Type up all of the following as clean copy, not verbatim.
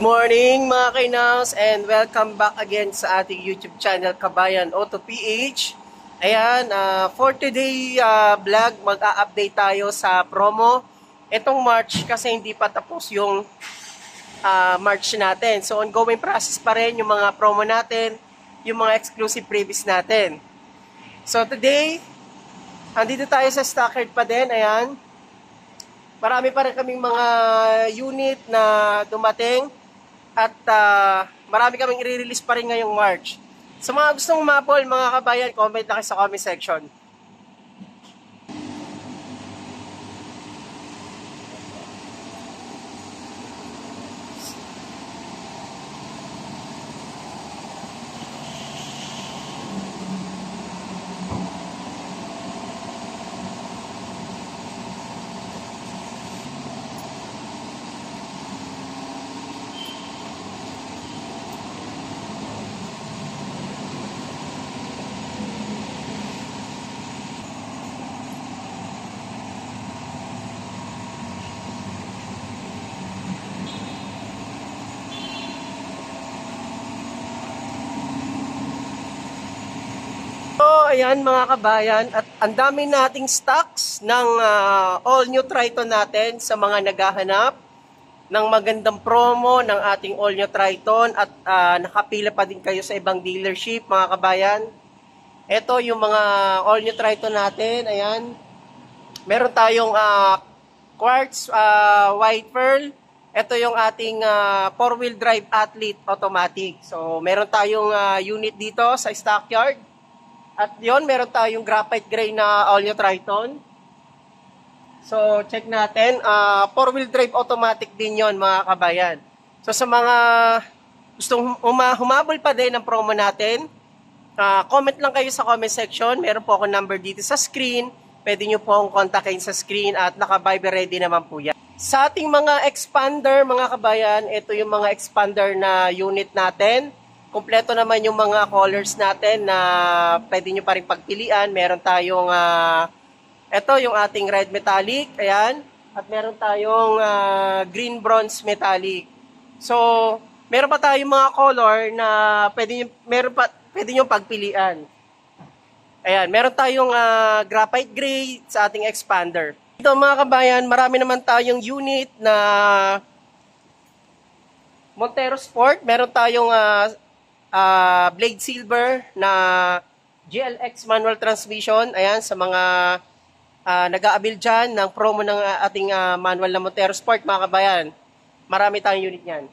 morning mga kainaws and welcome back again sa ating YouTube channel Kabayan Auto PH. Ayan, for today vlog, mag-a-update tayo sa promo. Itong March kasi hindi pa tapos yung March natin. So ongoing process pa rin yung mga promo natin, yung mga exclusive freebies natin. So today, andito tayo sa Stockard pa din, ayan. Marami pa rin kaming mga unit na dumating at marami kaming i-release pa rin ngayong March. Sa mga gustong umabol, mga kabayan, comment na kayo sa comment section. So, ayan mga kabayan, at ang dami nating stocks ng all new Triton natin sa mga naghahanap ng magandang promo ng ating all new Triton at nakapila pa din kayo sa ibang dealership mga kabayan. Ito yung mga all new Triton natin, ayan. Meron tayong quartz white pearl. Ito yung ating 4-wheel drive athlete automatic. So meron tayong unit dito sa stockyard. At yon, meron tayong graphite gray na all new Triton. So, check natin. 4-wheel drive automatic din yon mga kabayan. So, sa mga gustong humabol pa din ng promo natin, comment lang kayo sa comment section. Meron po ako number dito sa screen. Pwede nyo po akong kontakin sa screen at naka-Viber ready naman po yan. Sa ating mga expander, mga kabayan, ito yung mga expander na unit natin. Kompleto naman yung mga colors natin na pwede nyo pa rin pagpilian. Meron tayong, ito yung ating red metallic, ayan. At meron tayong green bronze metallic. So, meron pa tayong mga color na pwede nyo pagpilian. Ayan, meron tayong graphite gray sa ating expander. Ito mga kabayan, marami naman tayong unit na Montero Sport. Meron tayong blade silver na GLX manual transmission. Ayan, sa mga nag-aabil dyan ng promo ng ating manual na Montero Sport, mga kabayan. Marami tayong unit yan.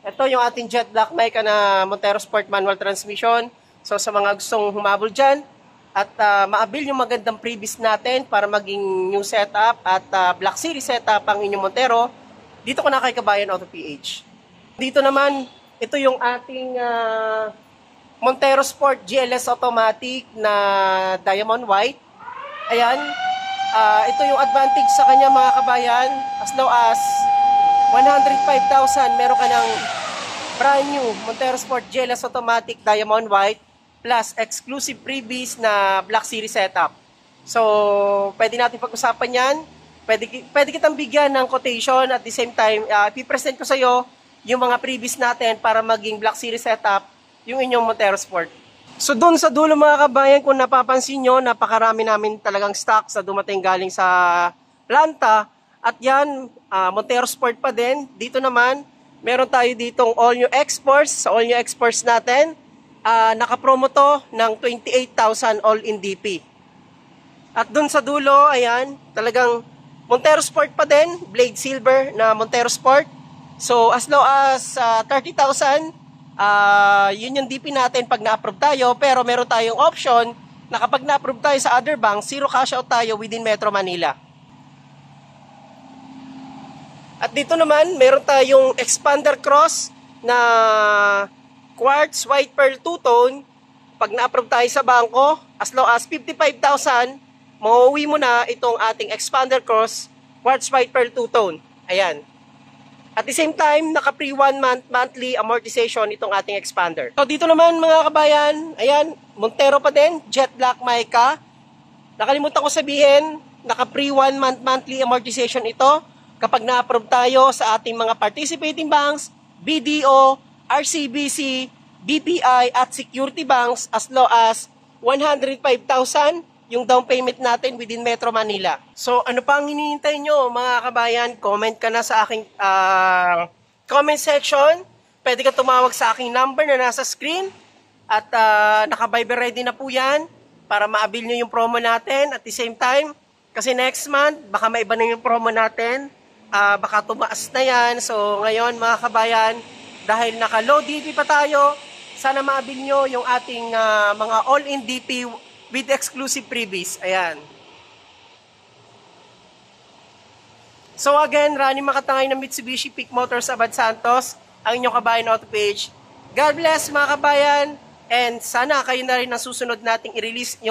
Ito yung ating jet black mic na Montero Sport manual transmission. So sa mga gustong humabol dyan at maabil yung magandang previous natin para maging new setup at Black Series setup ang inyong Montero, dito ko na kay Kabayan Auto PH. Dito naman, ito yung ating Montero Sport GLS automatic na diamond white. Ayan. Ito yung advantage sa kanya mga kabayan. As low as 105,000, meron ka ng brand new Montero Sport GLS automatic diamond white plus exclusive freebies na Black Series setup. So, pwede natin pag-usapan yan. Pwede kitang bigyan ng quotation at the same time, ipipresent ko sa iyo yung mga previous natin para maging Black Series setup yung inyong Montero Sport. So doon sa dulo mga kabayan, kung napapansin nyo, napakarami namin talagang stocks na dumating galing sa planta. At yan, Montero Sport pa din. Dito naman, meron tayo ditong all new exports. Sa all new exports natin, nakapromo to ng 28,000 all in DP. At doon sa dulo, ayan, talagang Montero Sport pa din, blade silver na Montero Sport. So, as low as 30,000, yun yung DP natin pag na-approve tayo. Pero meron tayong option na kapag na-approve tayo sa other bank, zero cash out tayo within Metro Manila. At dito naman, meron tayong expander cross na quartz white pearl two-tone. Pag na-approve tayo sa bangko, as low as 55,000, mauwi mo na itong ating expander cross quartz white pearl two-tone. Ayan. At the same time, naka-pre 1 month monthly amortization itong ating expander. So dito naman mga kabayan, ayan, Montero pa din, jet black mica. Nakalimutan ko sabihin, naka-pre 1 month monthly amortization ito. Kapag na-approve tayo sa ating mga participating banks BDO, RCBC, BPI at security banks as low as 105,000 yung down payment natin within Metro Manila. So ano pa ang hinihintay nyo mga kabayan? Comment ka na sa aking comment section. Pwede ka tumawag sa aking number na nasa screen. At naka-Viber ready na po yan para ma-avail nyo yung promo natin. At the same time, kasi next month, baka maiba na yung promo natin. Baka tumaas na yan. So ngayon mga kabayan, dahil naka-low DP pa tayo, sana ma-avail nyo yung ating mga all-in DP with exclusive freebies. Ayan. So again, Rani Makatangay ng Mitsubishi Peak Motors Abad Santos, ang inyong kabayan auto page. God bless mga kabayan, and sana kayo na rin ang susunod nating i-release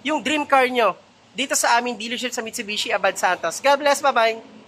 yung dream car nyo dito sa aming dealership sa Mitsubishi Abad Santos. God bless, bye-bye!